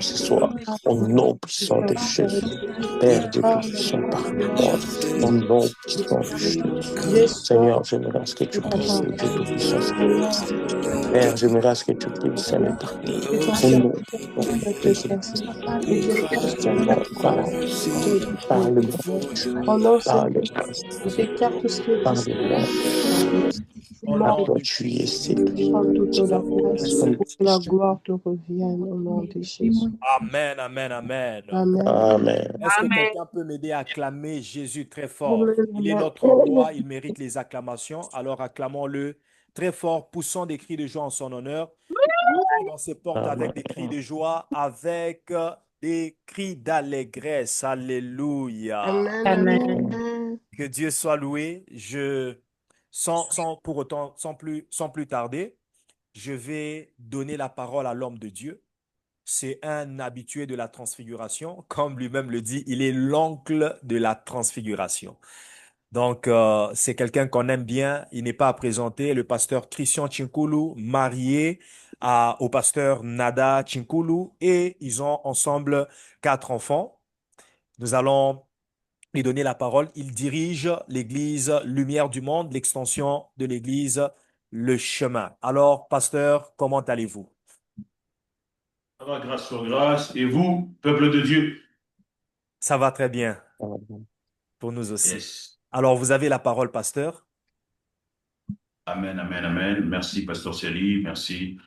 ce soir. Au nom puissant de Jésus. Père Dieu Tout-Puissant, parle-moi. Au nom puissant de Jésus. Seigneur, j'aimerais à ce que tu puisses, Dieu Tout-Puissant, Père, j'aimerais à ce que tu puisses me parler. Au nom puissant de Jésus. Seigneur, parle-moi. Oh non, Seigneur, Parle-moi. j'écarte tout ce qui est Parle-moi. À toi, tu es séduit. Prends toute la place pour que la gloire te revienne au nom de Jésus. Amen, amen, amen. Amen. Amen. Est-ce que quelqu'un peut m'aider à acclamer Jésus très fort? Il est notre roi, il mérite les acclamations. Alors acclamons-le très fort, poussons des cris de joie en son honneur. Entrons dans ses portes avec des cris Amen. de joie, avec des cris d'allégresse. Alléluia. Amen. Amen. Amen. Que Dieu soit loué. Sans pour autant, sans plus tarder, je vais donner la parole à l'homme de Dieu. C'est un habitué de la transfiguration. Comme lui-même le dit, il est l'oncle de la transfiguration. Donc, c'est quelqu'un qu'on aime bien. Il n'est pas à présenter. Le pasteur Christian Chinkulu, marié au pasteur Nada Chinkulu, et ils ont ensemble 4 enfants. Nous allons lui donner la parole. Il dirige l'église Lumière du Monde, l'extension de l'église Le Chemin. Alors, pasteur, comment allez-vous? Ça va, grâce sur grâce. Et vous, peuple de Dieu? Ça va très bien Amen. pour nous aussi. Yes. Alors, vous avez la parole, pasteur. Amen, amen, amen. Merci, pasteur Célie. Merci.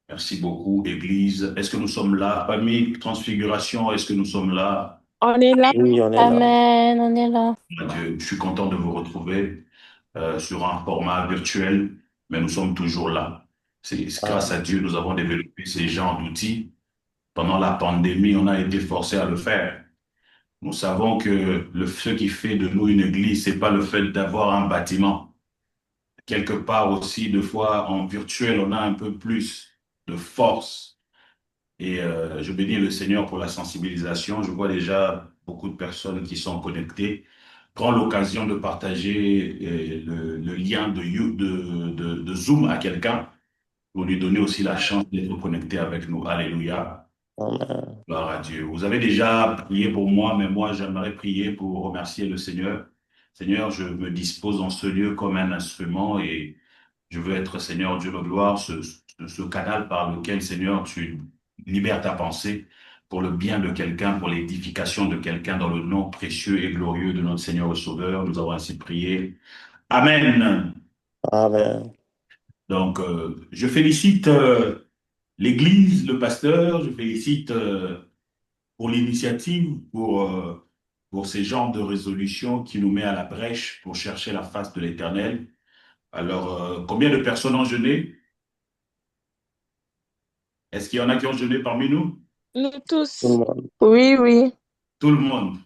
Merci beaucoup, Église. Est-ce que nous sommes là? Famille, transfiguration, est-ce que nous sommes là? On est là. Oui, on est là. Amen. On est là. Mon Dieu, je suis content de vous retrouver sur un format virtuel, mais nous sommes toujours là. C'est grâce à Dieu, nous avons développé ces genres d'outils. Pendant la pandémie, on a été forcé à le faire. Nous savons que ce qui fait de nous une église, c'est pas le fait d'avoir un bâtiment. Quelque part aussi, des fois, en virtuel, on a un peu plus de force. Et je bénis le Seigneur pour la sensibilisation. Je vois déjà beaucoup de personnes qui sont connectées. Prends l'occasion de partager le lien de Zoom à quelqu'un pour lui donner aussi la chance d'être connecté avec nous. Alléluia. Amen. Gloire à Dieu. Vous avez déjà prié pour moi, mais moi, j'aimerais prier pour remercier le Seigneur. Seigneur, je me dispose en ce lieu comme un instrument et je veux être, Seigneur Dieu de gloire, ce canal par lequel, Seigneur, tu libères ta pensée pour le bien de quelqu'un, pour l'édification de quelqu'un, dans le nom précieux et glorieux de notre Seigneur et Sauveur. Nous avons ainsi prié. Amen. Amen. Donc, je félicite l'Église, le pasteur, je félicite pour l'initiative, pour ces genres de résolutions qui nous met à la brèche pour chercher la face de l'Éternel. Alors, combien de personnes ont jeûné? Est-ce qu'il y en a qui ont jeûné parmi nous? Nous tous. Tout le monde. Oui, oui. Tout le monde.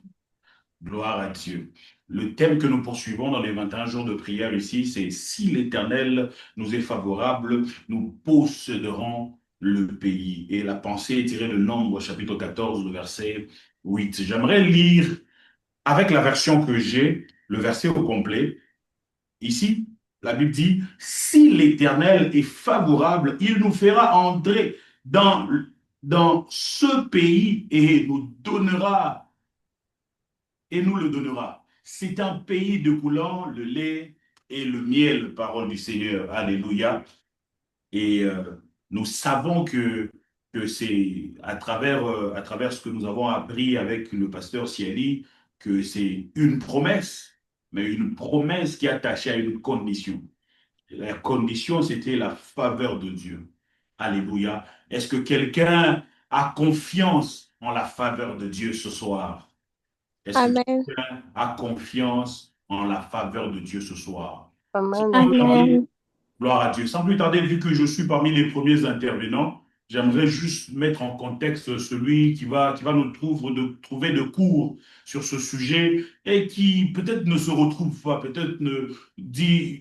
Gloire à Dieu. Le thème que nous poursuivons dans les 21 jours de prière ici, c'est si l'Éternel nous est favorable, nous posséderons le pays. Et la pensée est tirée de Nombre, chapitre 14, le verset 8. J'aimerais lire avec la version que j'ai, le verset au complet. Ici, la Bible dit, si l'Éternel est favorable, il nous fera entrer dans ce pays et nous le donnera. C'est un pays de coulant le lait et le miel, parole du Seigneur. Alléluia. Et nous savons que c'est à travers ce que nous avons appris avec le pasteur Siali, que c'est une promesse, mais une promesse qui est attachée à une condition. La condition, c'était la faveur de Dieu. Alléluia. Est-ce que quelqu'un a confiance en la faveur de Dieu ce soir? Est-ce que Amen. quelqu'un a confiance en la faveur de Dieu ce soir? Amen. Amen. Gloire à Dieu. Sans plus tarder, vu que je suis parmi les premiers intervenants, j'aimerais juste mettre en contexte celui qui va nous trouver de cours sur ce sujet et qui peut-être ne se retrouve pas, peut-être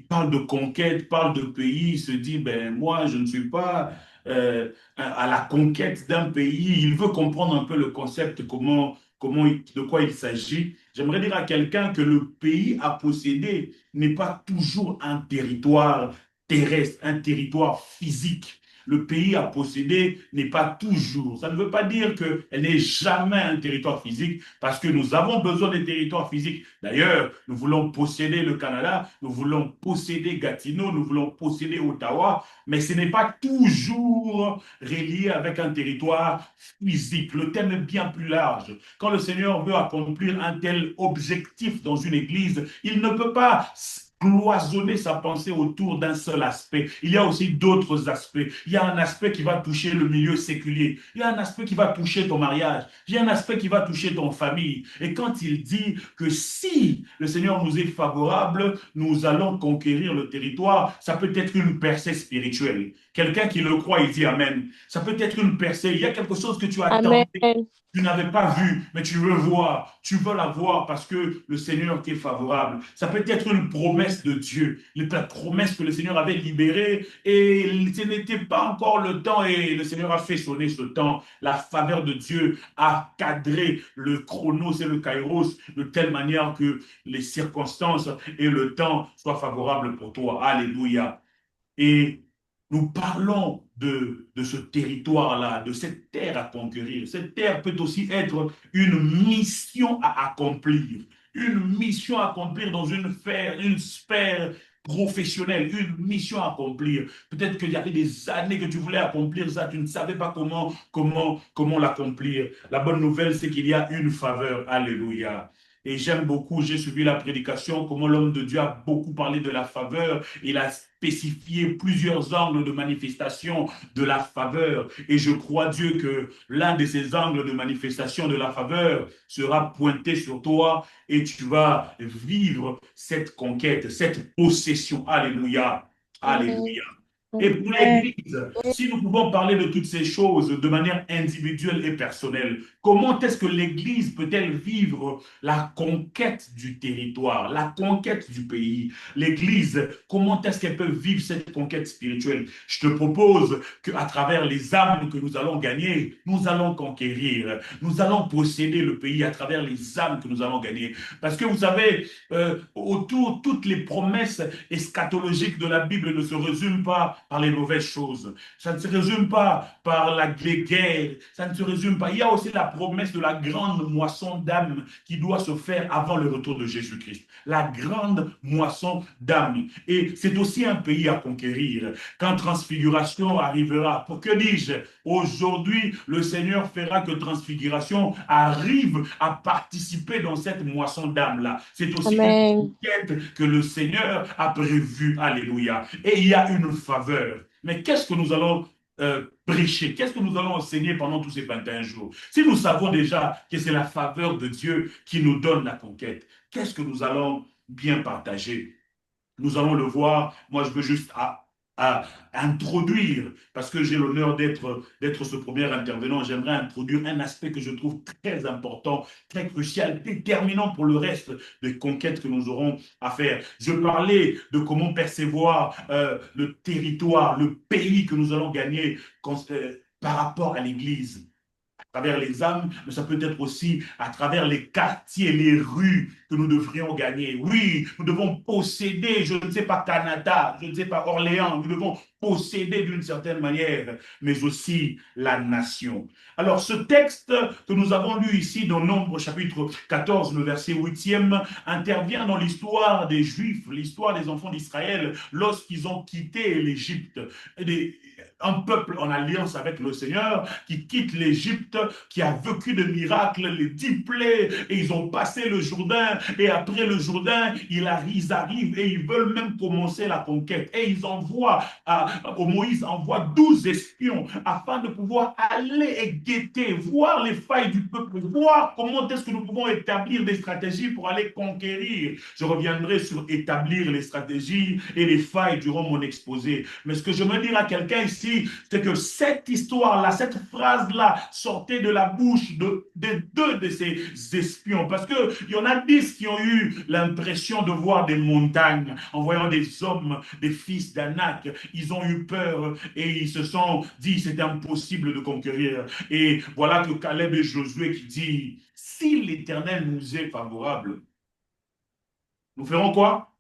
parle de conquête, parle de pays, se dit, ben moi, je ne suis pas à la conquête d'un pays. Il veut comprendre un peu le concept, de quoi il s'agit. J'aimerais dire à quelqu'un que le pays à posséder n'est pas toujours un territoire terrestre, un territoire physique. le pays à posséder n'est pas toujours. Ça ne veut pas dire qu'elle n'est jamais un territoire physique, parce que nous avons besoin des territoires physiques. D'ailleurs, nous voulons posséder le Canada, nous voulons posséder Gatineau, nous voulons posséder Ottawa, mais ce n'est pas toujours relié avec un territoire physique. Le thème est bien plus large. Quand le Seigneur veut accomplir un tel objectif dans une église, il ne peut pas cloisonner sa pensée autour d'un seul aspect. Il y a aussi d'autres aspects. Il y a un aspect qui va toucher le milieu séculier. Il y a un aspect qui va toucher ton mariage. Il y a un aspect qui va toucher ton famille. Et quand il dit que si le Seigneur nous est favorable, nous allons conquérir le territoire, ça peut être une percée spirituelle. Quelqu'un qui le croit, il dit Amen. Ça peut être une percée. Il y a quelque chose que tu as Amen. tenté, tu n'avais pas vu, mais tu veux voir, tu veux la voir parce que le Seigneur t'est favorable. Ça peut être une promesse de Dieu, la promesse que le Seigneur avait libérée et ce n'était pas encore le temps et le Seigneur a fait sonner ce temps. La faveur de Dieu a cadré le chronos et le kairos de telle manière que les circonstances et le temps soient favorables pour toi. Alléluia. Et nous parlons de ce territoire-là, de cette terre à conquérir. Cette terre peut aussi être une mission à accomplir. Une mission à accomplir dans une sphère professionnelle, une mission à accomplir. Peut-être qu'il y avait des années que tu voulais accomplir ça, tu ne savais pas comment l'accomplir. La bonne nouvelle, c'est qu'il y a une faveur. Alléluia. Et j'aime beaucoup, j'ai suivi la prédication, comment l'homme de Dieu a beaucoup parlé de la faveur. Il a spécifié plusieurs angles de manifestation de la faveur. Et je crois, Dieu, que l'un de ces angles de manifestation de la faveur sera pointé sur toi et tu vas vivre cette conquête, cette possession. Alléluia. Alléluia. Et pour l'Église, si nous pouvons parler de toutes ces choses de manière individuelle et personnelle, comment est-ce que l'Église peut-elle vivre la conquête du territoire, la conquête du pays? L'Église, comment est-ce qu'elle peut vivre cette conquête spirituelle? Je te propose qu'à travers les âmes que nous allons gagner, nous allons conquérir, nous allons posséder le pays à travers les âmes que nous allons gagner. Parce que vous savez, autour, toutes les promesses eschatologiques de la Bible ne se résument pas par les mauvaises choses. Ça ne se résume pas par les guerres. Ça ne se résume pas. Il y a aussi la promesse de la grande moisson d'âmes qui doit se faire avant le retour de Jésus-Christ. La grande moisson d'âmes. Et c'est aussi un pays à conquérir. Quand Transfiguration arrivera, pour que dis-je, aujourd'hui, le Seigneur fera que Transfiguration arrive à participer dans cette moisson d'âmes-là. C'est aussi Amen. une quête que le Seigneur a prévue. Alléluia. Et il y a une faveur. Mais qu'est-ce que nous allons prêcher? Qu'est-ce que nous allons enseigner pendant tous ces 21 jours? Si nous savons déjà que c'est la faveur de Dieu qui nous donne la conquête, qu'est-ce que nous allons bien partager? Nous allons le voir. Moi, je veux juste à introduire, parce que j'ai l'honneur d'être ce premier intervenant, j'aimerais introduire un aspect que je trouve très important, très crucial, déterminant pour le reste des conquêtes que nous aurons à faire. Je parlais de comment percevoir le territoire, le pays que nous allons gagner par rapport à l'Église. À travers les âmes, mais ça peut être aussi à travers les quartiers, les rues que nous devrions gagner. Oui, nous devons posséder, je ne sais pas Canada, je ne sais pas Orléans, nous devons posséder d'une certaine manière, mais aussi la nation. Alors, ce texte que nous avons lu ici dans Nombre chapitre 14, le verset 8e, intervient dans l'histoire des Juifs, l'histoire des enfants d'Israël, lorsqu'ils ont quitté l'Égypte. Un peuple en alliance avec le Seigneur qui quitte l'Égypte, qui a vécu de miracles, les 10 plaies, et ils ont passé le Jourdain, et après le Jourdain, ils arrivent et ils veulent même commencer la conquête. Et ils envoient, Moïse envoie 12 espions afin de pouvoir aller et guetter, voir les failles du peuple, voir comment est-ce que nous pouvons établir des stratégies pour aller conquérir. Je reviendrai sur établir les stratégies et les failles durant mon exposé. Mais ce que je veux dire à quelqu'un ici, c'est que cette histoire-là, cette phrase-là sortait de la bouche de deux de ces espions. Parce qu'il y en a 10 qui ont eu l'impression de voir des montagnes en voyant des hommes, des fils d'Anak. Ils ont eu peur et ils se sont dit c'est impossible de conquérir. Et voilà que Caleb et Josué qui disent si l'Éternel nous est favorable, nous ferons quoi?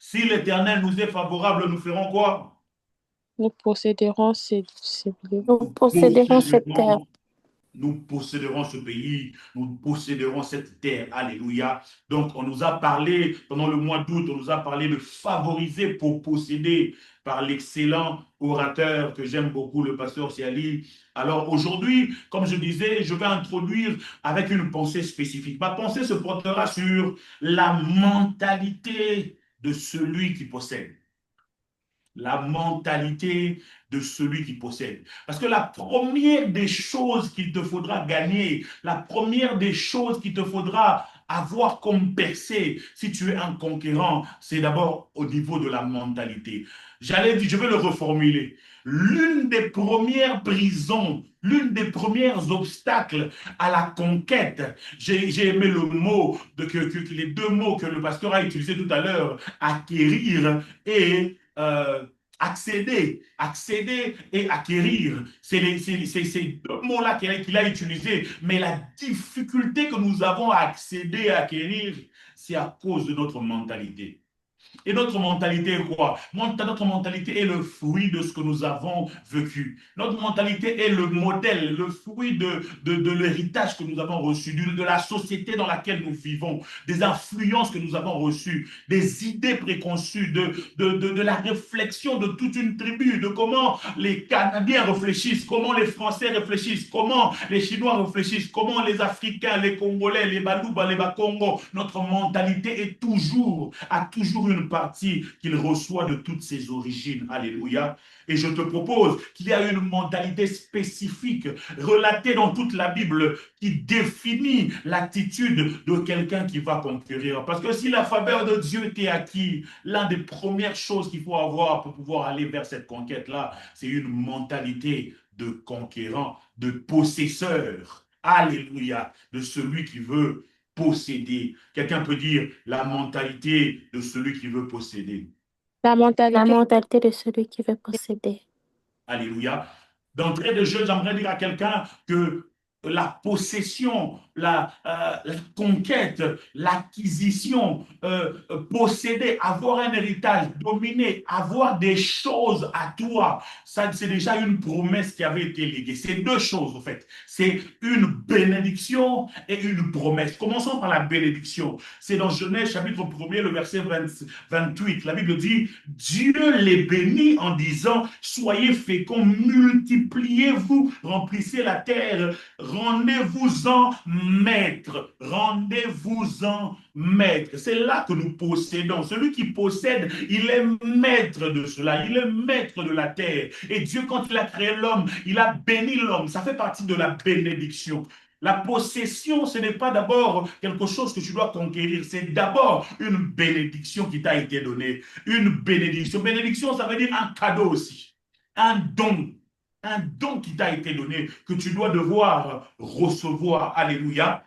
Si l'Éternel nous est favorable, nous ferons quoi? Nous posséderons ces lieux. Nous Nous posséderons cette terre. Nous posséderons ce pays, nous posséderons cette terre. Alléluia. Donc, on nous a parlé, pendant le mois d'août, on nous a parlé de favoriser pour posséder par l'excellent orateur que j'aime beaucoup, le pasteur Siali. Alors, aujourd'hui, comme je disais, je vais introduire avec une pensée spécifique. Ma pensée se portera sur la mentalité de celui qui possède. La mentalité de celui qui possède. Parce que la première des choses qu'il te faudra gagner, la première des choses qu'il te faudra avoir comme percée, si tu es un conquérant, c'est d'abord au niveau de la mentalité. Je vais le reformuler. L'une des premières prisons, l'une des premières obstacles à la conquête, j'ai aimé le mot, les deux mots que le pasteur a utilisés tout à l'heure, acquérir et accéder et acquérir. C'est ces deux mots-là qu'il a utilisés. Mais la difficulté que nous avons à accéder et à acquérir, c'est à cause de notre mentalité. Et notre mentalité est quoi? Notre mentalité est le fruit de ce que nous avons vécu. Notre mentalité est le modèle, le fruit de l'héritage que nous avons reçu, de la société dans laquelle nous vivons, des influences que nous avons reçues, des idées préconçues, de la réflexion de toute une tribu, de comment les Canadiens réfléchissent, comment les Français réfléchissent, comment les Chinois réfléchissent, comment les Africains, les Congolais, les Balouba, les Bakongo. Notre mentalité a toujours une partie qu'il reçoit de toutes ses origines. Alléluia. Et je te propose qu'il y a une mentalité spécifique relatée dans toute la Bible qui définit l'attitude de quelqu'un qui va conquérir. Parce que si la faveur de Dieu t'est acquis, l'une des premières choses qu'il faut avoir pour pouvoir aller vers cette conquête-là, c'est une mentalité de conquérant, de possesseur. Alléluia. De celui qui veut posséder. Quelqu'un peut dire la mentalité de celui qui veut posséder. La La mentalité. mentalité de celui qui veut posséder. Alléluia. D'entrée de jeu, j'aimerais dire à quelqu'un que la possession, la conquête, l'acquisition, posséder, avoir un héritage, dominer, avoir des choses à toi, ça c'est déjà une promesse qui avait été léguée. C'est deux choses en fait. C'est une bénédiction et une promesse. Commençons par la bénédiction. C'est dans Genèse chapitre 1er, le verset 28. La Bible dit, Dieu les bénit en disant, soyez féconds, multipliez-vous, remplissez la terre, rendez-vous-en maître, rendez-vous-en maître. C'est là que nous possédons. Celui qui possède, il est maître de cela, il est maître de la terre. Et Dieu, quand il a créé l'homme, il a béni l'homme. Ça fait partie de la bénédiction. La possession, ce n'est pas d'abord quelque chose que tu dois conquérir, c'est d'abord une bénédiction qui t'a été donnée. Une bénédiction. Bénédiction, ça veut dire un cadeau aussi, un don. Un don qui t'a été donné, que tu dois devoir recevoir. Alléluia.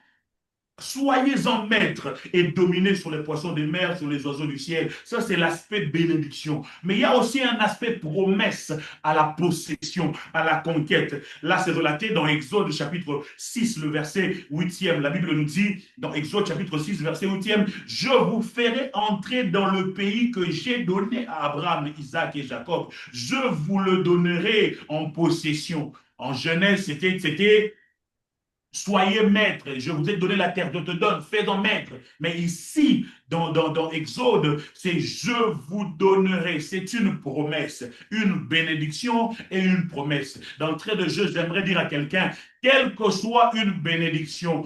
Soyez-en maîtres et dominez sur les poissons des mers, sur les oiseaux du ciel. Ça, c'est l'aspect bénédiction. Mais il y a aussi un aspect promesse à la possession, à la conquête. Là, c'est relaté dans Exode chapitre 6, le verset 8e. La Bible nous dit, dans Exode chapitre 6, verset 8e, « Je vous ferai entrer dans le pays que j'ai donné à Abraham, Isaac et Jacob. Je vous le donnerai en possession. » En Genèse, c'était soyez maître, je vous ai donné la terre, je te donne, fais-en maître. Mais ici, dans Exode, c'est je vous donnerai. C'est une promesse, une bénédiction et une promesse. D'entrée de jeu, j'aimerais dire à quelqu'un, quelle que soit une bénédiction,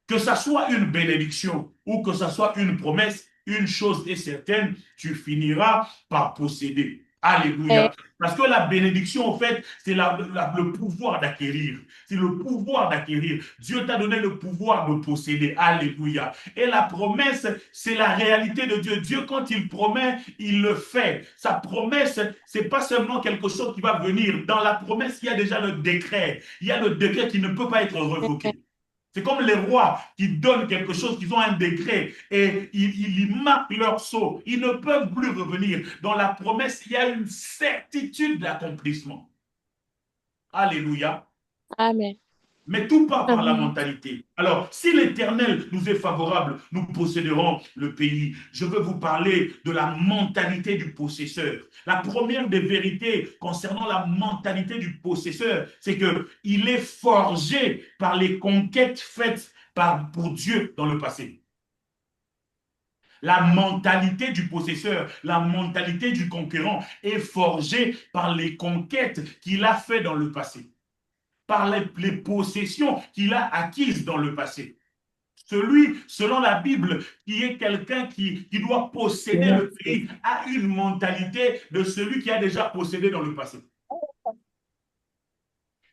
que ça soit une bénédiction ou que ça soit une promesse, une chose est certaine, tu finiras par posséder. Alléluia. Parce que la bénédiction, en fait, c'est le pouvoir d'acquérir. C'est le pouvoir d'acquérir. Dieu t'a donné le pouvoir de posséder. Alléluia. Et la promesse, c'est la réalité de Dieu. Dieu, quand il promet, il le fait. Sa promesse, c'est pas seulement quelque chose qui va venir. Dans la promesse, il y a déjà le décret. Il y a le décret qui ne peut pas être revoqué. C'est comme les rois qui donnent quelque chose, qui ont un décret et ils marquent leur sceau. Ils ne peuvent plus revenir. Dans la promesse, il y a une certitude d'accomplissement. Alléluia. Amen. Mais tout part par la Amen. mentalité. Alors, si l'Éternel nous est favorable, nous posséderons le pays. Je veux vous parler de la mentalité du possesseur. La première des vérités concernant la mentalité du possesseur, c'est qu'il est forgé par les conquêtes faites pour Dieu dans le passé. La mentalité du possesseur, la mentalité du conquérant est forgée par les conquêtes qu'il a faites dans le passé, par les possessions qu'il a acquises dans le passé. Celui, selon la Bible, qui est quelqu'un qui doit posséder le pays, a une mentalité de celui qui a déjà possédé dans le passé.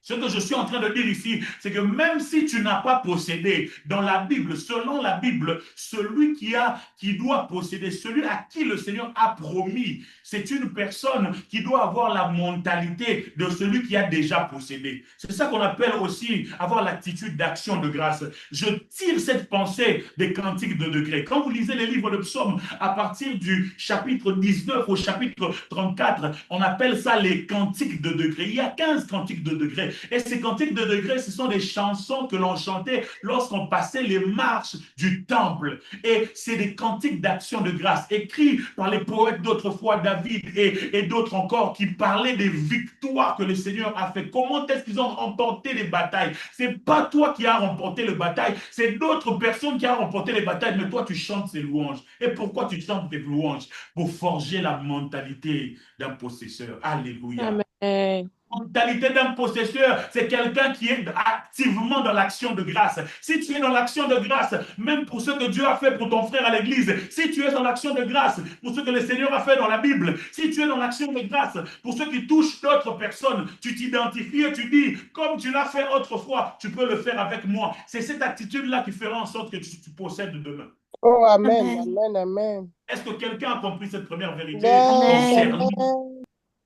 Ce que je suis en train de dire ici, c'est que même si tu n'as pas possédé dans la Bible, selon la Bible, celui qui doit posséder, celui à qui le Seigneur a promis, c'est une personne qui doit avoir la mentalité de celui qui a déjà possédé. C'est ça qu'on appelle aussi avoir l'attitude d'action de grâce. Je tire cette pensée des cantiques de degrés. Quand vous lisez les livres de psaumes, à partir du chapitre 19 au chapitre 34, on appelle ça les cantiques de degrés. Il y a 15 cantiques de degrés. Et ces cantiques de degrés, ce sont des chansons que l'on chantait lorsqu'on passait les marches du temple. Et c'est des cantiques d'action de grâce, écrits par les poètes d'autrefois, David et d'autres encore, qui parlaient des victoires que le Seigneur a fait. Comment est-ce qu'ils ont remporté les batailles? C'est pas toi qui as remporté les batailles, c'est d'autres personnes qui ont remporté les batailles, mais toi, tu chantes ces louanges. Et pourquoi tu chantes tes louanges? Pour forger la mentalité d'un possesseur. Alléluia. Amen. Mentalité d'un possesseur, c'est quelqu'un qui est activement dans l'action de grâce. Si tu es dans l'action de grâce, même pour ce que Dieu a fait pour ton frère à l'église, si tu es dans l'action de grâce pour ce que le Seigneur a fait dans la Bible, si tu es dans l'action de grâce pour ce qui touche d'autres personnes, tu t'identifies et tu dis, comme tu l'as fait autrefois, tu peux le faire avec moi. C'est cette attitude-là qui fera en sorte que tu possèdes demain. Oh, amen, Amen. amen, amen. Est-ce que quelqu'un a compris cette première vérité Amen, concernant amen.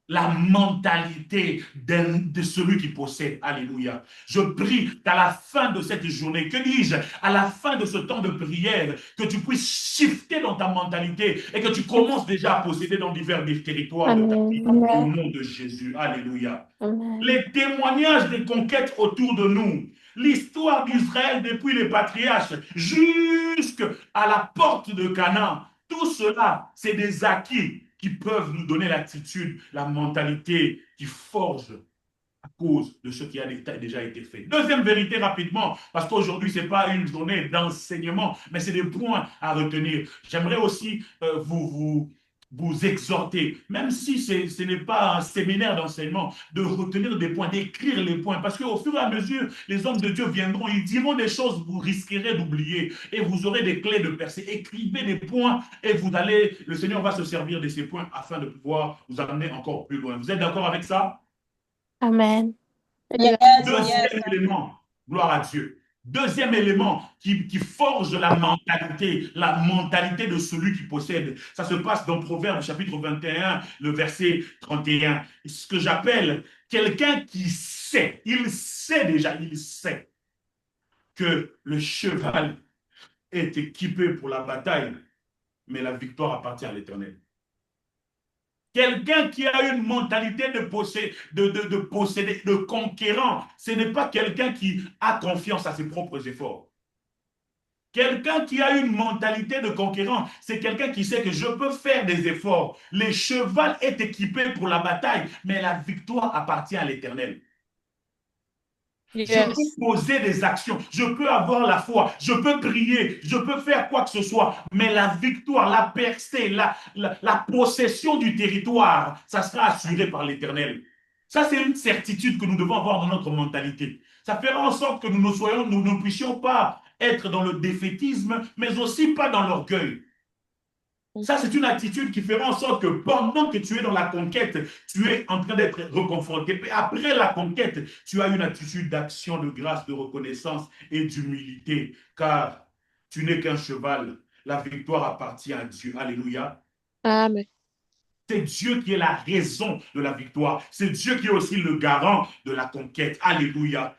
la mentalité de celui qui possède? Alléluia. Je prie qu'à la fin de cette journée, que dis-je, à la fin de ce temps de prière, que tu puisses shifter dans ta mentalité et que tu commences déjà à posséder dans divers territoires de ta vie. Amen. Au nom de Jésus. Alléluia. Amen. Les témoignages des conquêtes autour de nous, l'histoire d'Israël depuis les patriarches jusqu'à la porte de Canaan, tout cela, c'est des acquis qui peuvent nous donner l'attitude, la mentalité qui forge à cause de ce qui a déjà été fait. Deuxième vérité rapidement, parce qu'aujourd'hui, ce n'est pas une journée d'enseignement, mais c'est des points à retenir. J'aimerais aussi vous exhorter, même si ce n'est pas un séminaire d'enseignement, de retenir des points, d'écrire les points, parce qu'au fur et à mesure, les hommes de Dieu viendront, ils diront des choses, vous risquerez d'oublier, et vous aurez des clés de percée. Écrivez des points, et le Seigneur va se servir de ces points afin de pouvoir vous amener encore plus loin. Vous êtes d'accord avec ça? Amen. Deuxième élément, gloire à Dieu. Deuxième élément qui forge la mentalité de celui qui possède. Ça se passe dans Proverbe chapitre 21, le verset 31. Ce que j'appelle quelqu'un qui sait, il sait que le cheval est équipé pour la bataille, mais la victoire appartient à l'Éternel. Quelqu'un qui a une mentalité de posséder, de conquérant, ce n'est pas quelqu'un qui a confiance à ses propres efforts. Quelqu'un qui a une mentalité de conquérant, c'est quelqu'un qui sait que je peux faire des efforts. Le cheval est équipé pour la bataille, mais la victoire appartient à l'Éternel. Yes. Je peux poser des actions, je peux avoir la foi, je peux prier, je peux faire quoi que ce soit, mais la victoire, la percée, la possession du territoire, ça sera assuré par l'Éternel. Ça, c'est une certitude que nous devons avoir dans notre mentalité. Ça fera en sorte que nous ne puissions pas être dans le défaitisme, mais aussi pas dans l'orgueil. Ça, c'est une attitude qui fera en sorte que pendant que tu es dans la conquête, tu es en train d'être reconforté. Et après la conquête, tu as une attitude d'action, de grâce, de reconnaissance et d'humilité, car tu n'es qu'un cheval. La victoire appartient à Dieu. Alléluia. Amen. C'est Dieu qui est la raison de la victoire. C'est Dieu qui est aussi le garant de la conquête. Alléluia.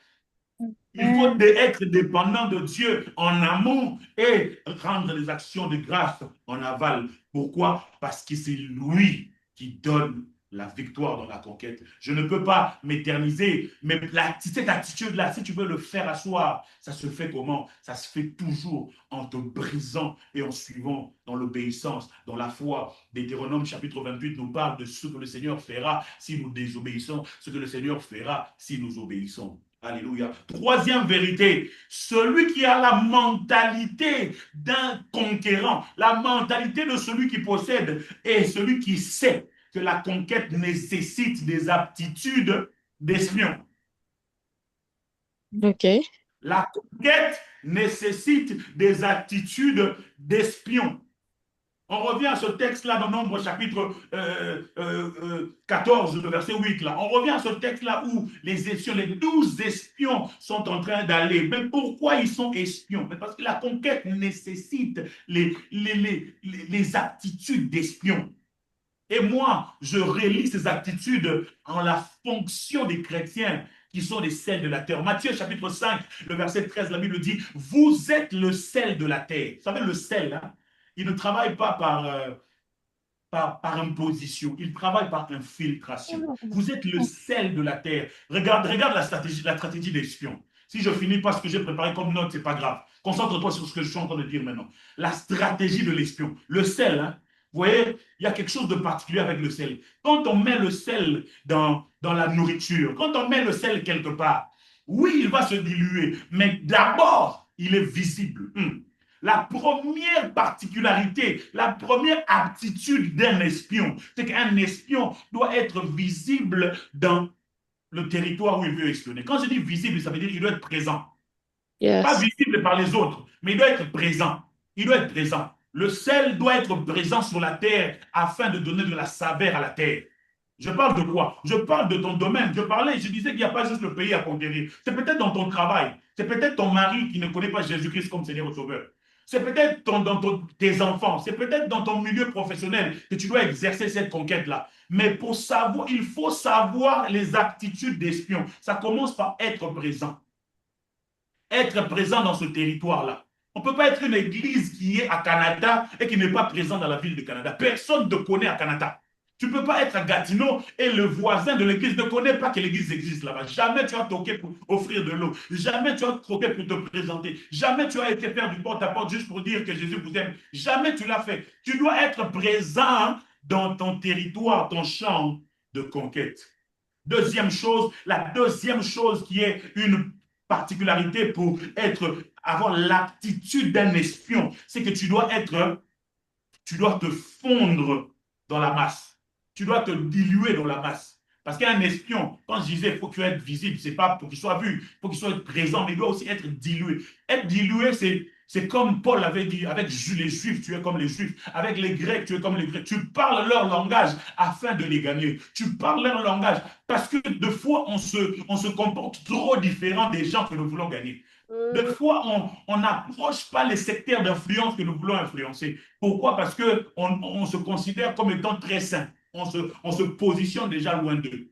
Il faut être dépendant de Dieu en amont et rendre les actions de grâce en aval. Pourquoi? Parce que c'est lui qui donne la victoire dans la conquête. Je ne peux pas m'éterniser, mais cette attitude-là, si tu veux le faire asseoir, ça se fait comment? Ça se fait toujours en te brisant et en suivant dans l'obéissance, dans la foi. Deutéronome chapitre 28 nous parle de ce que le Seigneur fera si nous désobéissons, ce que le Seigneur fera si nous obéissons. Alléluia. Troisième vérité, celui qui a la mentalité d'un conquérant, la mentalité de celui qui possède est celui qui sait que la conquête nécessite des aptitudes d'espion. OK. La conquête nécessite des attitudes d'espion. On revient à ce texte-là dans Nombre chapitre 14, le verset 8. Là. On revient à ce texte-là où les espions, les 12 espions sont en train d'aller. Mais pourquoi ils sont espions? Parce que la conquête nécessite les aptitudes d'espion. Et moi, je relis ces aptitudes en la fonction des chrétiens qui sont les sels de la terre. Matthieu chapitre 5, le verset 13, la Bible dit, vous êtes le sel de la terre. Vous savez, le sel, hein, il ne travaille pas par imposition, il travaille par infiltration. Vous êtes le sel de la terre. Regarde la stratégie des espions. Si je finis pas ce que j'ai préparé comme note, c'est pas grave. Concentre-toi sur ce que je suis en train de dire maintenant. La stratégie de l'espion. Le sel, hein, vous voyez, il y a quelque chose de particulier avec le sel. Quand on met le sel dans la nourriture, quand on met le sel quelque part, oui, il va se diluer, mais d'abord, il est visible. La première particularité, la première aptitude d'un espion, c'est qu'un espion doit être visible dans le territoire où il veut espionner. Quand je dis visible, ça veut dire qu'il doit être présent. Yes. Pas visible par les autres, mais il doit être présent. Il doit être présent. Le sel doit être présent sur la terre afin de donner de la saveur à la terre. Je parle de quoi? Je parle de ton domaine. Je disais qu'il n'y a pas juste le pays à conquérir. C'est peut-être dans ton travail. C'est peut-être ton mari qui ne connaît pas Jésus-Christ comme Seigneur et Sauveur. C'est peut-être tes enfants. C'est peut-être dans ton milieu professionnel que tu dois exercer cette conquête-là. Mais pour savoir, il faut savoir les aptitudes d'espion. Ça commence par être présent. Être présent dans ce territoire-là. On ne peut pas être une église qui est à Canada et qui n'est pas présent dans la ville de Canada. Personne ne connaît à Canada. Tu ne peux pas être à Gatineau et le voisin de l'église ne connaît pas que l'église existe là-bas. Jamais tu as toqué pour offrir de l'eau. Jamais tu as toqué pour te présenter. Jamais tu as été faire du porte-à-porte juste pour dire que Jésus vous aime. Jamais tu l'as fait. Tu dois être présent dans ton territoire, ton champ de conquête. Deuxième chose, la deuxième chose qui est une particularité pour avoir l'aptitude d'un espion, c'est que tu dois te fondre dans la masse. Tu dois te diluer dans la masse. Parce qu'un espion, quand je disais, il faut qu'il soit visible, c'est pas pour qu'il soit vu, il faut qu'il soit présent, mais il doit aussi être dilué. Être dilué, c'est comme Paul avait dit, avec les Juifs, tu es comme les Juifs. Avec les Grecs, tu es comme les Grecs. Tu parles leur langage afin de les gagner. Tu parles leur langage parce que de fois, on se comporte trop différent des gens que nous voulons gagner. Des fois, on n'approche pas les secteurs d'influence que nous voulons influencer. Pourquoi? Parce qu'on se considère comme étant très saint. On se positionne déjà loin d'eux.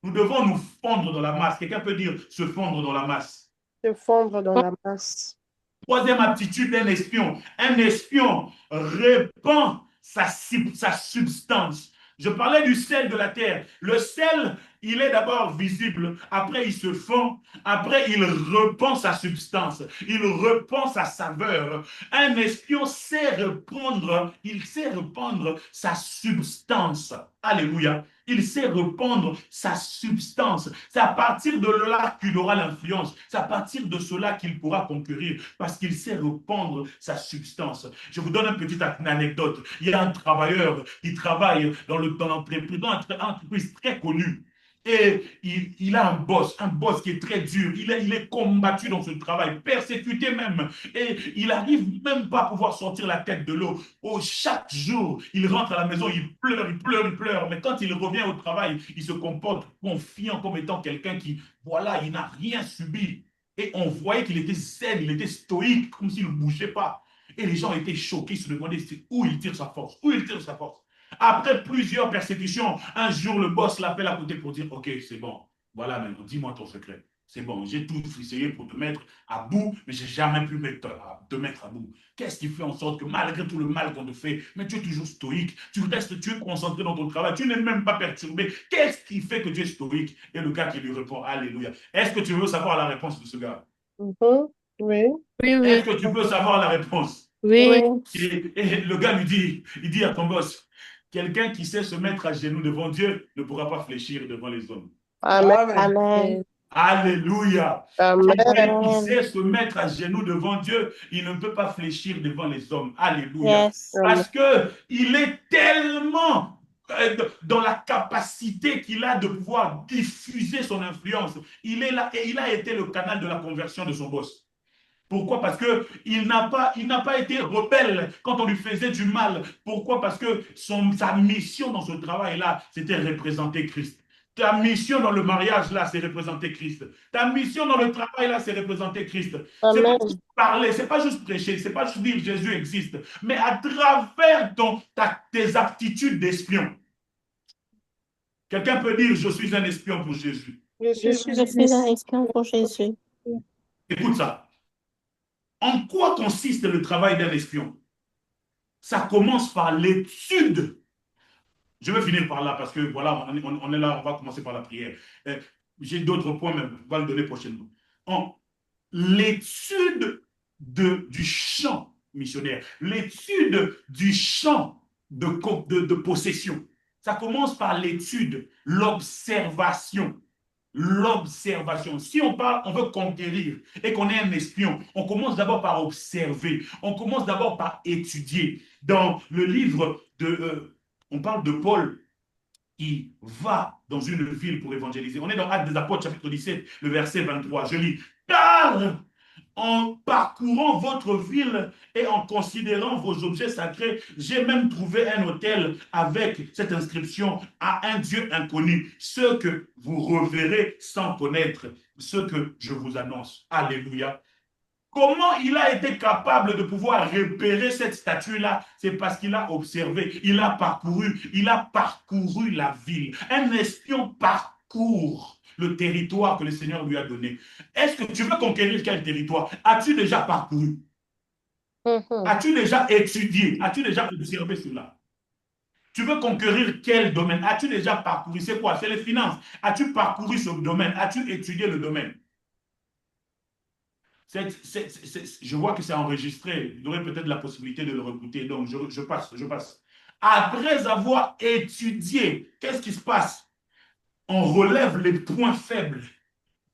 Nous devons nous fondre dans la masse. Quelqu'un peut dire se fondre dans la masse. Se fondre dans la masse. Troisième aptitude d'un espion. Un espion répand sa substance. Je parlais du sel de la terre. Le sel, il est d'abord visible, après il se fond, après il repend sa substance, il repend sa saveur. Un espion sait répandre, il sait répandre sa substance. Alléluia. Il sait répandre sa substance. C'est à partir de là qu'il aura l'influence. C'est à partir de cela qu'il pourra conquérir parce qu'il sait répandre sa substance. Je vous donne une petite anecdote. Il y a un travailleur qui travaille dans l'entreprise très connue. Et il a un boss qui est très dur. Il est combattu dans ce travail, persécuté même. Et il n'arrive même pas à pouvoir sortir la tête de l'eau. Oh, chaque jour, il rentre à la maison, il pleure, il pleure, il pleure. Mais quand il revient au travail, il se comporte confiant comme étant quelqu'un qui, voilà, il n'a rien subi. Et on voyait qu'il était zen, il était stoïque, comme s'il ne bougeait pas. Et les gens étaient choqués, ils se demandaient où il tire sa force, où il tire sa force. Après plusieurs persécutions, un jour, le boss l'appelle à côté pour dire « Ok, c'est bon. Voilà maintenant, dis-moi ton secret. » c'est bon, j'ai tout essayé pour te mettre à bout, mais j'ai jamais pu te mettre à bout. Qu'est-ce qui fait en sorte que malgré tout le mal qu'on te fait, mais tu es toujours stoïque, tu restes, tu es concentré dans ton travail, tu n'es même pas perturbé. Qu'est-ce qui fait que tu es stoïque? Et le gars qui lui répond, Alléluia. Est-ce que tu veux savoir la réponse de ce gars? Oui. Oui, Est-ce oui. que tu veux savoir la réponse? Oui. Oui. Et le gars lui dit, il dit à ton boss, quelqu'un qui sait se mettre à genoux devant Dieu ne pourra pas fléchir devant les hommes. Amen. Amen. Alléluia. Amen. Quelqu'un qui Amen. sait se mettre à genoux devant Dieu, il ne peut pas fléchir devant les hommes. Alléluia. Yes. Amen. Parce que il est tellement dans la capacité qu'il a de pouvoir diffuser son influence. Il est là et il a été le canal de la conversion de son boss. Pourquoi? Parce qu'il n'a pas été rebelle quand on lui faisait du mal. Pourquoi? Parce que sa mission dans ce travail-là, c'était représenter Christ. Ta mission dans le mariage, là, c'est représenter Christ. Ta mission dans le travail, là, c'est représenter Christ. C'est pas Amen. juste parler, c'est pas juste prêcher, c'est pas juste dire Jésus existe, mais à travers tes aptitudes d'espion. Quelqu'un peut dire, je suis un espion pour Jésus. Je suis Je suis un espion pour Jésus. Écoute ça. En quoi consiste le travail d'un espion? Ça commence par l'étude. Je vais finir par là parce que voilà, on est là, on va commencer par la prière. J'ai d'autres points, mais on va le donner prochainement. L'étude du champ missionnaire, l'étude du champ de possession. Ça commence par l'étude, l'observation. L'observation. Si on parle, on veut conquérir et qu'on est un espion, on commence d'abord par observer, on commence d'abord par étudier. Dans le livre on parle de Paul qui va dans une ville pour évangéliser. On est dans Actes des Apôtres, chapitre 17, le verset 23. Je lis, car en parcourant votre ville et en considérant vos objets sacrés, j'ai même trouvé un autel avec cette inscription à un Dieu inconnu, ce que vous reverrez sans connaître, ce que je vous annonce. Alléluia. Comment il a été capable de pouvoir repérer cette statue-là? C'est parce qu'il a observé, il a parcouru la ville. Un espion parcourt le territoire que le Seigneur lui a donné. Est-ce que tu veux conquérir quel territoire? As-tu déjà parcouru? As-tu déjà étudié? As-tu déjà observé cela? Tu veux conquérir quel domaine? As-tu déjà parcouru? C'est quoi? C'est les finances. As-tu parcouru ce domaine? As-tu étudié le domaine? Je vois que c'est enregistré. Il y aurait peut-être la possibilité de le recouter. Donc, je passe. Après avoir étudié, qu'est-ce qui se passe? On relève les points faibles.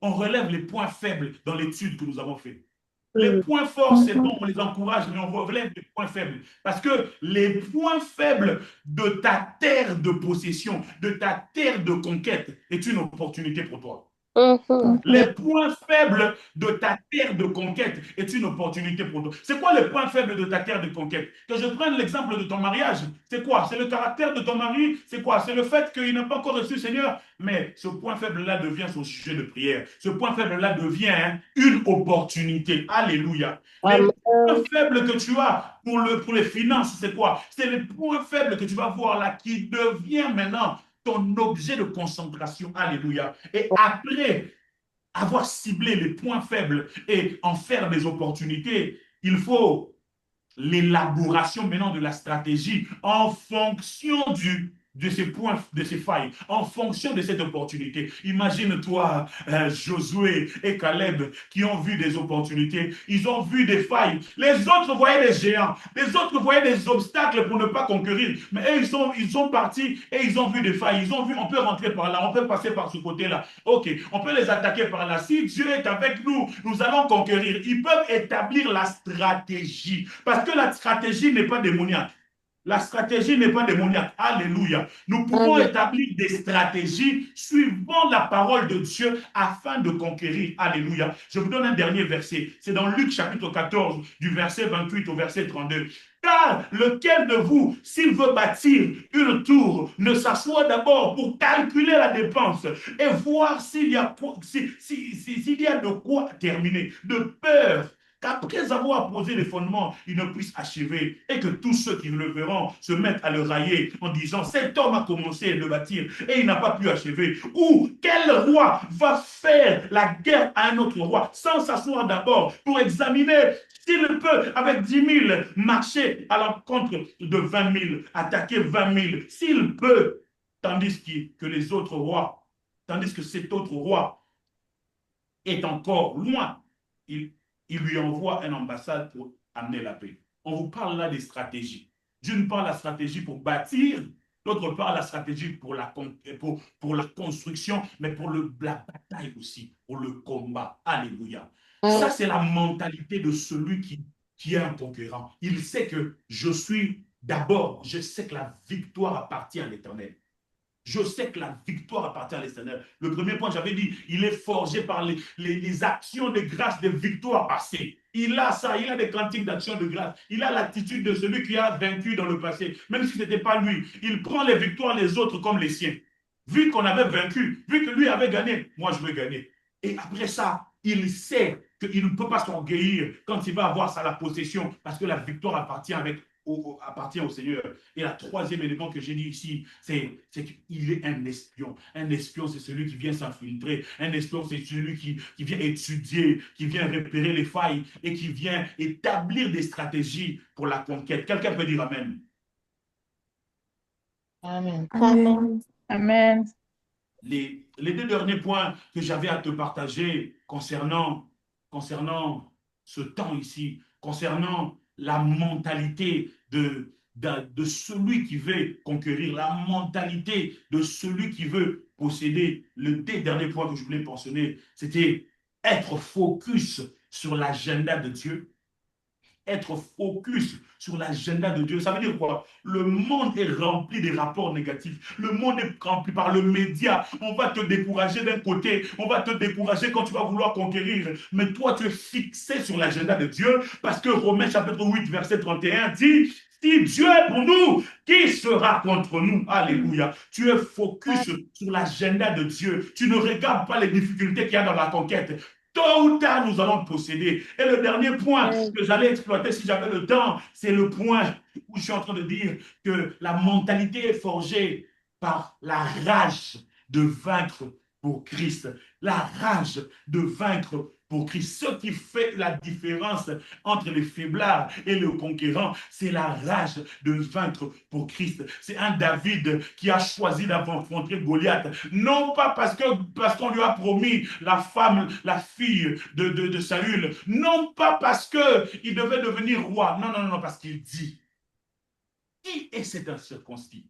On relève les points faibles dans l'étude que nous avons faite. Les points forts, c'est bon, on les encourage, mais on relève les points faibles. Parce que les points faibles de ta terre de possession, de ta terre de conquête, est une opportunité pour toi. Les points faibles de ta terre de conquête est une opportunité pour toi. C'est quoi les points faibles de ta terre de conquête? Que je prenne l'exemple de ton mariage. C'est quoi? C'est le caractère de ton mari? C'est quoi? C'est le fait qu'il n'a pas encore reçu le Seigneur? Mais ce point faible-là devient son sujet de prière. Ce point faible-là devient une opportunité. Alléluia. Les points faibles que tu as pour les finances, c'est quoi? C'est les points faibles que tu vas voir là qui devient maintenant ton objet de concentration. Alléluia. Et après avoir ciblé les points faibles et en faire des opportunités, il faut l'élaboration maintenant de la stratégie en fonction de ces points, de ces failles, en fonction de cette opportunité. Imagine-toi Josué et Caleb qui ont vu des opportunités, ils ont vu des failles. Les autres voyaient des géants, les autres voyaient des obstacles pour ne pas conquérir. Mais eux, ils sont partis et ils ont vu des failles. Ils ont vu, on peut rentrer par là, on peut passer par ce côté-là. Ok, on peut les attaquer par là. Si Dieu est avec nous, nous allons conquérir. Ils peuvent établir la stratégie. Parce que la stratégie n'est pas démoniaque. La stratégie n'est pas démoniaque. Alléluia. Nous pouvons établir des stratégies suivant la parole de Dieu afin de conquérir. Alléluia. Je vous donne un dernier verset. C'est dans Luc chapitre 14, du verset 28 au verset 32. Car lequel de vous, s'il veut bâtir une tour, ne s'assoit d'abord pour calculer la dépense et voir s'il y a de quoi terminer, de peur qu'après avoir posé les fondements, il ne puisse achever et que tous ceux qui le verront se mettent à le railler en disant cet homme a commencé à le bâtir et il n'a pas pu achever. Ou quel roi va faire la guerre à un autre roi sans s'asseoir d'abord pour examiner s'il peut, avec 10 000, marcher à l'encontre de 20 000, attaquer 20 000, s'il peut, tandis que les autres rois, tandis que cet autre roi est encore loin, il lui envoie une ambassade pour amener la paix. On vous parle là des stratégies. D'une part, la stratégie pour bâtir, d'autre part, la stratégie pour la construction, mais pour la bataille aussi, pour le combat. Alléluia. Ça, c'est la mentalité de celui qui est un conquérant. Il sait que je sais que la victoire appartient à l'Éternel. Je sais que la victoire appartient à l'Éternel. Le premier point, j'avais dit, il est forgé par les actions de grâce des victoires passées. Il a ça, il a des cantiques d'action de grâce. Il a l'attitude de celui qui a vaincu dans le passé. Même si ce n'était pas lui, il prend les victoires des autres comme les siens. Vu qu'on avait vaincu, vu que lui avait gagné, moi je veux gagner. Et après ça, il sait qu'il ne peut pas s'orgueillir quand il va avoir ça, la possession, parce que la victoire appartient au Seigneur. Et le troisième élément que j'ai dit ici, c'est qu'il est un espion. Un espion, c'est celui qui vient s'infiltrer. Un espion, c'est celui qui vient étudier, qui vient repérer les failles et qui vient établir des stratégies pour la conquête. Quelqu'un peut dire Amen. Amen. Amen. Amen. Les deux derniers points que j'avais à te partager concernant ce temps ici, concernant la mentalité de celui qui veut conquérir, la mentalité de celui qui veut posséder. Le dernier point que je voulais mentionner, c'était être focus sur l'agenda de Dieu. Être focus sur l'agenda de Dieu. Ça veut dire quoi? Le monde est rempli de rapports négatifs. Le monde est rempli par le média. On va te décourager d'un côté. On va te décourager quand tu vas vouloir conquérir. Mais toi, tu es fixé sur l'agenda de Dieu parce que Romains chapitre 8, verset 31 dit si Dieu est pour nous, qui sera contre nous? Alléluia. Tu es focus sur l'agenda de Dieu. Tu ne regardes pas les difficultés qu'il y a dans la conquête. Tôt ou tard, nous allons posséder. Et le dernier point que j'allais exploiter si j'avais le temps, c'est le point où je suis en train de dire que la mentalité est forgée par la rage de vaincre pour Christ. La rage de vaincre pour Christ. Ce qui fait la différence entre les faiblards et le conquérant, c'est la rage de vaincre pour Christ. C'est un David qui a choisi d'affronter Goliath, non pas parce qu'on lui a promis la femme, la fille de Saül, non pas parce qu'il devait devenir roi, non, parce qu'il dit, qui est cet incirconcis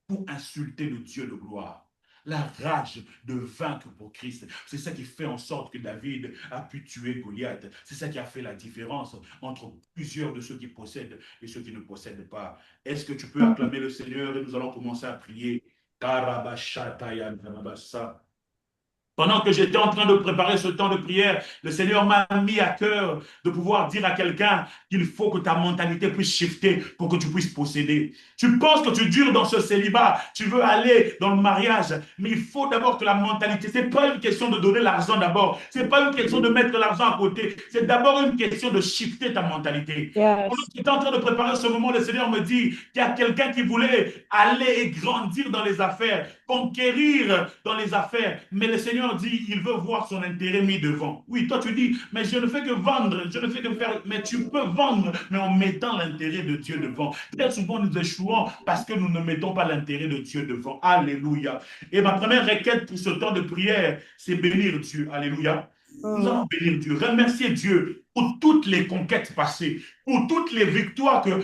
pour insulter le Dieu de gloire? La rage de vaincre pour Christ. C'est ça qui fait en sorte que David a pu tuer Goliath. C'est ça qui a fait la différence entre plusieurs de ceux qui possèdent et ceux qui ne possèdent pas. Est-ce que tu peux acclamer le Seigneur et nous allons commencer à prier. Pendant que j'étais en train de préparer ce temps de prière, le Seigneur m'a mis à cœur de pouvoir dire à quelqu'un qu'il faut que ta mentalité puisse shifter pour que tu puisses posséder. Tu penses que tu dures dans ce célibat, tu veux aller dans le mariage, mais il faut d'abord que la mentalité, ce n'est pas une question de donner l'argent d'abord, ce n'est pas une question de mettre l'argent à côté, c'est d'abord une question de shifter ta mentalité. Pendant que j'étais en train de préparer ce moment, le Seigneur me dit qu'il y a quelqu'un qui voulait aller et grandir dans les affaires, conquérir dans les affaires, mais le Seigneur dit, il veut voir son intérêt mis devant. Oui, toi tu dis, mais je ne fais que vendre, je ne fais que faire, mais tu peux vendre, mais en mettant l'intérêt de Dieu devant. Très souvent, nous échouons parce que nous ne mettons pas l'intérêt de Dieu devant. Alléluia. Et ma première requête pour ce temps de prière, c'est bénir Dieu. Alléluia. Nous allons bénir Dieu, remercier Dieu pour toutes les conquêtes passées, pour toutes les victoires que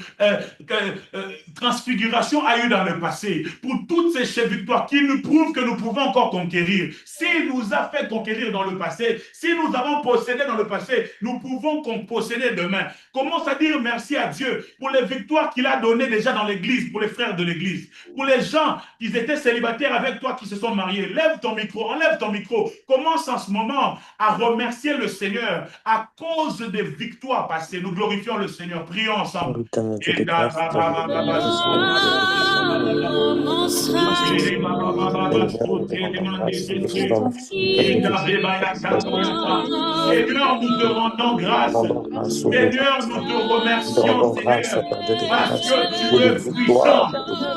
Transfiguration a eues dans le passé, pour toutes ces victoires qui nous prouvent que nous pouvons encore conquérir. S'il nous a fait conquérir dans le passé, si nous avons possédé dans le passé, nous pouvons posséder demain. Commence à dire merci à Dieu pour les victoires qu'il a données déjà dans l'église, pour les frères de l'église, pour les gens qui étaient célibataires avec toi, qui se sont mariés. Lève ton micro, enlève ton micro. Commence en ce moment à remercier le Seigneur à cause des victoires passées. Nous glorifions le Seigneur. Prions ensemble. Seigneur, nous te rendons grâce. Seigneur, nous te remercions, Seigneur, parce que tu es puissant.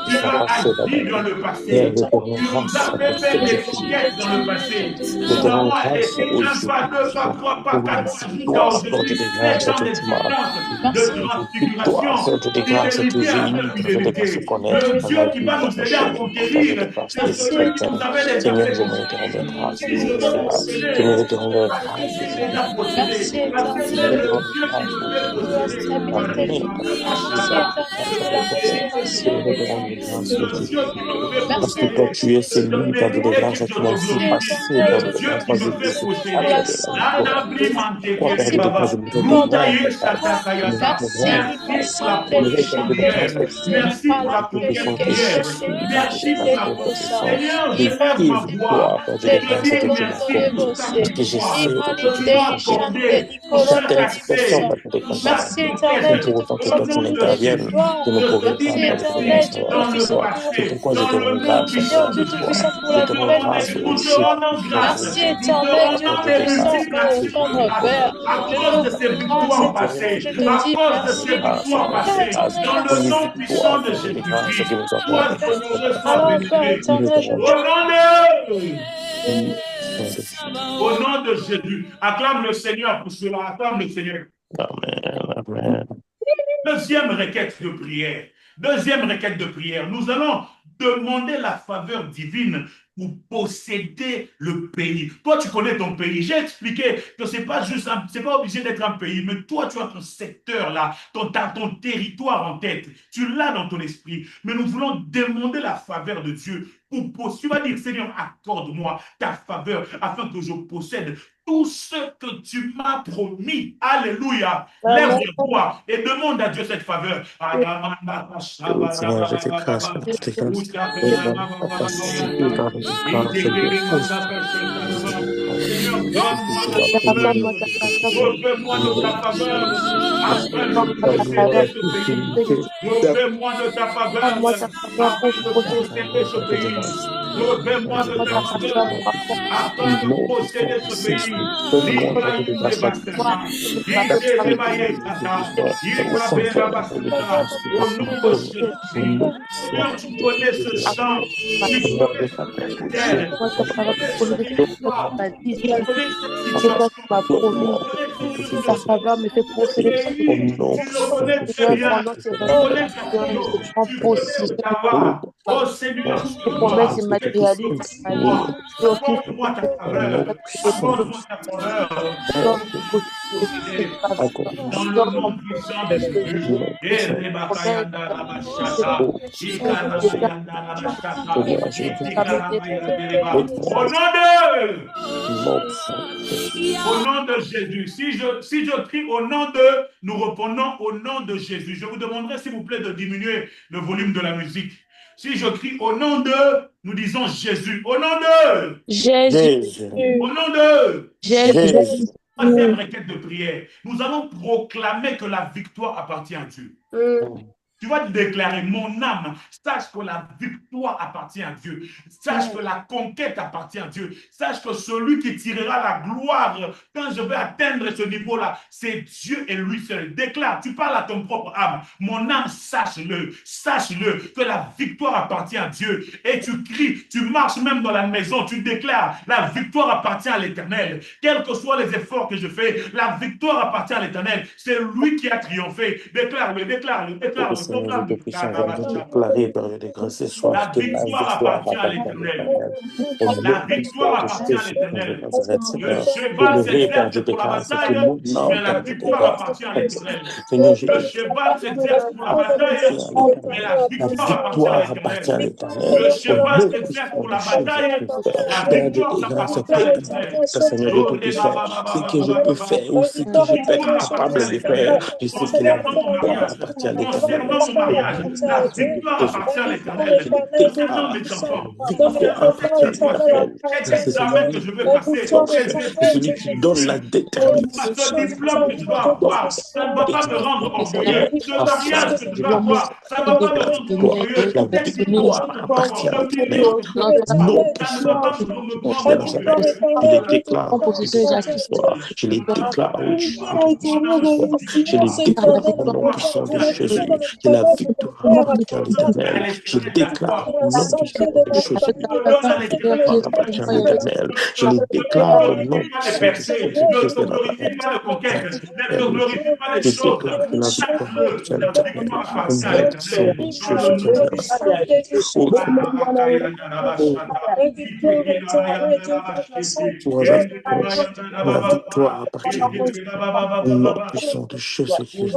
Tu as agi dans le passé. Tu nous as fait faire des conquêtes dans le passé. Nous avons été un pas, deux pas, trois pas, quatre pas, jusqu'à aujourd'hui. C'est dans des séquences de transfiguration, fidélité après fidélité. Le Dieu qui va nous aider à conquérir, c'est celui qui nous avait déjà fait posséder. Si je veux posséder, déjà possédé. Parce que c'est le Dieu qui nous fait posséder. Parce que toi, tu es celui qui a de grâce qui m'a aussi passé dans le merci pour la conquête d'hier. Merci pour la conquête. Seigneur, je lève ma voix. Je te dis merci pour ta victoire que tu m'as accordée pour chaque accès, pour chaque conquête, au nom de Jésus. Dans le passé, dans le nom puissant de Jésus, nous te rendons grâce. Nous te rendons des significations à cause de ces victoires passées, à cause de ces victoires passées, dans le nom puissant de Jésus-Christ. Sois honoré, sois béni. Au nom de Jésus, acclame le Seigneur pour cela, acclame le Seigneur. Amen. Deuxième requête de prière. Deuxième requête de prière. Nous allons demander la faveur divine pour posséder le pays. Toi, tu connais ton pays. J'ai expliqué que c'est pas obligé d'être un pays, mais toi, tu as ton secteur là, ton territoire en tête. Tu l'as dans ton esprit. Mais nous voulons demander la faveur de Dieu pour posséder. Tu vas dire, Seigneur, accorde-moi ta faveur afin que je possède tout ce que tu m'as promis. Alléluia. Lève-toi et demande à Dieu cette faveur. Seigneur, je te grâce, je te grâce. Refais-moi de ta faveur afin de posséder ce pays. Refais-moi de ta faveur afin de posséder ce pays. Refais-moi de ta faveur afin de posséder ce pays. Au nom de Jésus, Seigneur, tu connais ce chant, tu connais ce terre, tu connais cette histoire, tu connais cette situation, ta faveur me fait posséder tu connais très bien, tu connais ta vie, oh Seigneur, promesses matérialistes, apporte-moi ta faveur, apporte-moi ta faveur, dans le nom puissant de Jésus. Au nom de Jésus, si je crie au nom de, nous répondons au nom de Jésus. Je vous demanderai s'il vous plaît de diminuer le volume de la musique. Si je crie au nom de, nous disons Jésus. Au nom de Jésus. Au nom de Jésus. Troisième requête de prière. Nous allons proclamer que la victoire appartient à Dieu. Tu vas te déclarer, mon âme, sache que la victoire appartient à Dieu. Sache que la conquête appartient à Dieu. Sache que celui qui tirera la gloire quand je vais atteindre ce niveau-là, c'est Dieu et lui seul. Déclare, tu parles à ton propre âme. Mon âme, sache-le que la victoire appartient à Dieu. Et tu cries, tu marches même dans la maison, tu déclares, la victoire appartient à l'Éternel. Quels que soient les efforts que je fais, la victoire appartient à l'Éternel. C'est lui qui a triomphé. Déclare-le, déclare-le, déclare-le. La victoire appartient à l'Éternel. La victoire appartient à l'Éternel. Le cheval s'exerce pour la bataille, mais la victoire appartient à l'Éternel. Le cheval s'exerce pour la bataille, mais la victoire appartient à l'Éternel. Le cheval s'exerce pour la bataille, la victoire appartient à l'Éternel. Seigneur, de tout ça, ce que je peux faire ou ce que je peux être capable de faire, je sais que la victoire appartient à l'Éternel. concernant mon mariage, la victoire appartient à l'Éternel. Concernant mes enfants, concernant cette situation, cet examen que je veux passer, ces celui études que qui je donne veux la faire, ce détermination. diplôme que je dois avoir, ça ne va pas me rendre orgueilleux. Ce Afin mariage que je de dois avoir, ça ne va pas me la rendre victoire. orgueilleux. La Cette victoire situation que je dois avoir, appartient à ce l'Éternel. million que je dois avoir, Non, ça ne puissant va pas de me Dieu de prendre orgueilleux. Nazareth. Je les déclare de cette victoire. Je les déclare au Dieu de victoire. Je les déclare au nom puissant de Jésus. Que la victoire appartient à l'Éternel. Je déclare au nom puissant de Jésus. Appartient à l'Éternel. Je les déclare au nom puissant de Ne Jésus te de glorifie Nazareth. pas de conquête, ne te glorifie pas des Je choses. déclare que la victoire appartient à La l'Éternel. victoire Au appartient à nom puissant l'Éternel. de Dans le Jésus de nom Nazareth. puissant de Jésus. Autre la victoire appartient à l'Éternel. Au nom puissant de Jésus-Christ.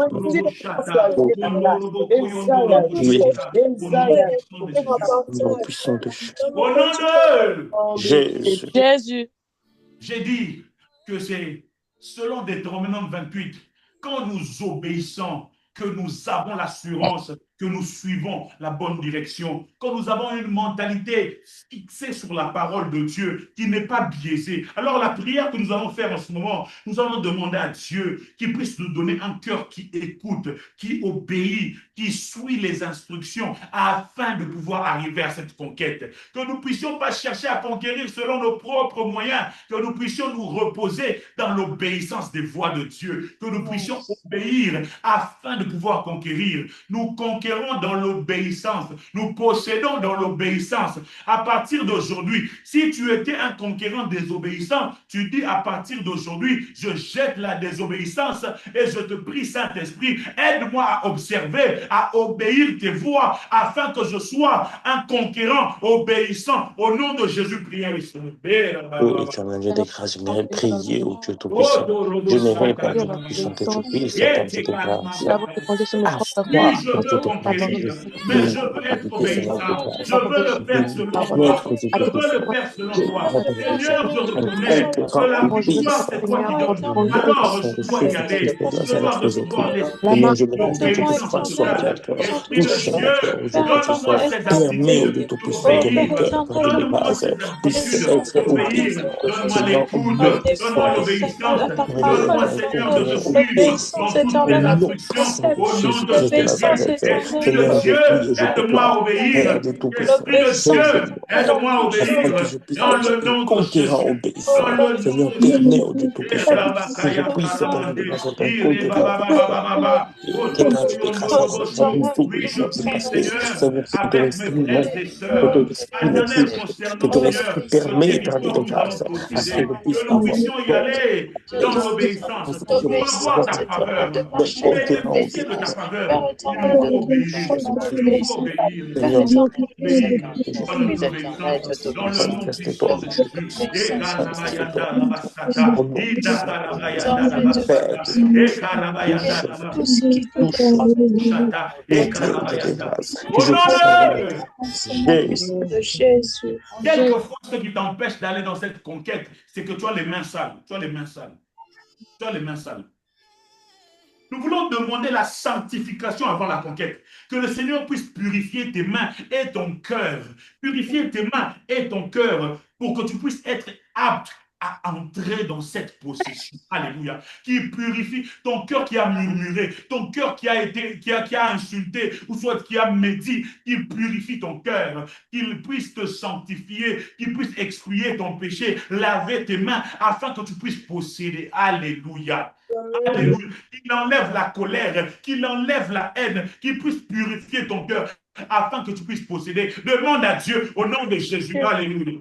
Au nom puissant de Jésus. Au nom de Jésus. j'ai dit que c'est selon Deutéronome 28, quand nous obéissons, que nous avons l'assurance que nous suivons la bonne direction, quand nous avons une mentalité fixée sur la parole de Dieu, qui n'est pas biaisée. Alors la prière que nous allons faire en ce moment, nous allons demander à Dieu qu'il puisse nous donner un cœur qui écoute, qui obéit, qui suit les instructions afin de pouvoir arriver à cette conquête. Que nous ne puissions pas chercher à conquérir selon nos propres moyens, que nous puissions nous reposer dans l'obéissance des voies de Dieu, que nous puissions obéir afin de pouvoir conquérir. Nous conquérons dans l'obéissance, nous possédons dans l'obéissance. À partir d'aujourd'hui, si tu étais un conquérant désobéissant, tu dis à partir d'aujourd'hui, je jette la désobéissance et je te prie, Saint-Esprit, aide-moi à observer, à obéir tes voies, afin que je sois un conquérant obéissant. Au nom de Jésus, prière. Oh Éternel, je déclare, je n'ai prié au Dieu Tout-Puissant. Je n'ai pas Dieu Tout-Puissant et Tout-Puissant, Satan, je déclare. Oui, je veux conquérir, mais je veux être obéissant. Je veux le faire selon toi. Je veux le faire selon toi. Seigneur, je reconnais que la victoire, c'est toi qui donnes. Alors, je dois y aller. Je dois recevoir l'esprit d'obéissance en tout cas. Esprit de Dieu, donne-moi cette attitude d'obéir. Donne-moi cette attitude d'obéir. Donne-moi l'écoute. Donne-moi l'obéissance. Donne-moi, Seigneur, de te suivre dans toutes les instructions. Au nom de Jésus, Esprit de Dieu, aide-moi à obéir. Esprit de Dieu, aide-moi à obéir. Dans le nom de Jésus. Dans le nom de Jésus. Oui, je prie, Seigneur, avec mes frères et sœurs, Éternel, concernant, Seigneur, ce territoire que nous allons posséder, que nous puissions y aller dans l'obéissance pour avoir ta faveur, pour bénéficier de ta faveur. Il nous faut obéir. Il nous faut obéir. Dans l'obéissance, dans le nom puissant de Jésus. Au nom de Jésus. Quelquefois, ce qui t'empêche d'aller dans cette conquête, c'est que tu as les mains sales. Tu as les mains sales. Tu as les mains sales. Nous voulons demander la sanctification avant la conquête. Que le Seigneur puisse purifier tes mains et ton cœur. Purifier tes mains et ton cœur pour que tu puisses être apte à entrer dans cette possession. Alléluia. Qui purifie ton cœur qui a murmuré, ton cœur qui a insulté, ou soit qui a médit, qu'il purifie ton cœur, qu'il puisse te sanctifier, qu'il puisse expier ton péché, laver tes mains afin que tu puisses posséder. Alléluia. Alléluia. Qu'il enlève la colère, qu'il enlève la haine, qu'il puisse purifier ton cœur afin que tu puisses posséder. Demande à Dieu au nom de Jésus. Alléluia.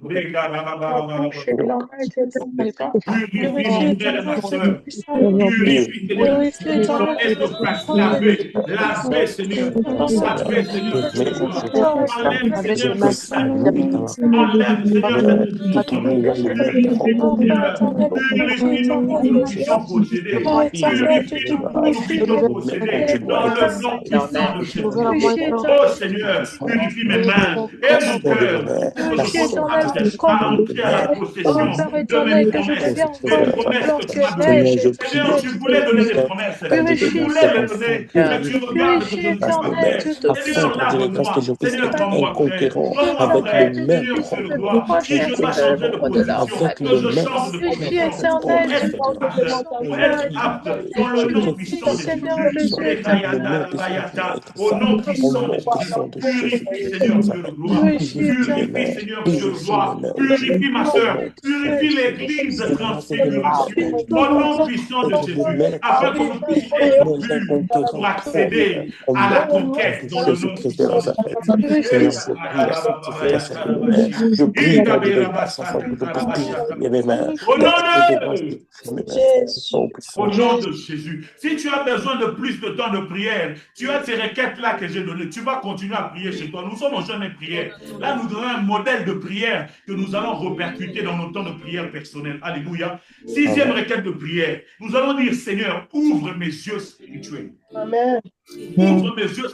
Purifie ma soeur. Purifie laver, Seigneur. Laver, Seigneur. Enlève, Seigneur, enlève, Seigneur, purifie-nous pour que nous puissions posséder. Purifie-nous pour que nous puissions posséder. Dans le nom puissant de Jésus. Oh Seigneur, purifie mes mains et mon Passion de cœur, lumière, pour que la je Purifie, sois éternel, sainteté, mon apte corps, à mon entrer à la lumière. Père. Oh Oh possession mon Père Dieu, de mes éternel, que je promesses, deviens consacrez-le des à comme ta promesses blanc que tu que m'as Seigneur, données. neige. je Seigneur, prie tu Purifie, voulais donner des afin promesses de et tu purifie, voulais faire les un donner, feu mais tu regardes ce purifie, que tu as éternel, lumière, fait. je te afin Seigneur, qu'on dirait prie. grâce que lave-moi. je puisse Seigneur, être Afin rends-moi prêt. inconquérant Rends-moi avec le Éternel, prêt. Dieu de même Seigneur, Fils, fais le me propre gloire. proche, Et je dois changer de éternel, inconquérant, de la position. avec Que le fête. je même change de Purifie, position propre pour éternel, Dieu être de Fils, apte, ferveur. mon pour Oh être Père. apte Dieu, dans le je nom Purifie, puissant de préfère Seigneur Jésus. Jésus que mes éternel. mains Rekayada puissent continuer à Bayata. être Au sales. nom Au puissant de nom Jésus. puissant de Purifie, Jésus-Christ de Seigneur Dieu de Nazareth. gloire. Purifie, Purifie mes Purifie, mains, Seigneur Dieu de purifie mes gloire. mains, oh Dieu. Purifie ma Au soeur. nom puissant de Purifie Jésus. l'église de Écrasez les lumières, transfiguration. oh Au Dieu. nom puissant Et de que les Jésus. mains Afin que propres, nous puissions être mains purs pour inconquérantes, propres, accéder au à la nom puissant conquête de dans le nom Jésus-Christ de puissant de Nazareth. Jésus. Seigneur, je prie la sanctification de mes mains. Je prie pour de grâce afin que je puisse purifier mes mains. Au Je nom prie de grâce que de purifier mes mains, Seigneur. Au puissant au de nom Jésus. de Jésus. Si tu as besoin de plus de temps de prière, tu as ces requêtes-là que j'ai données. Tu vas continuer à prier chez toi. Nous sommes en jeûne et prière. Là, nous donnons un modèle de prière que nous allons répercuter dans nos temps de prière personnelle. Alléluia. Sixième Amen. requête de prière. Nous allons dire, Seigneur, ouvre mes yeux spirituels. Amen. Ouvre mes yeux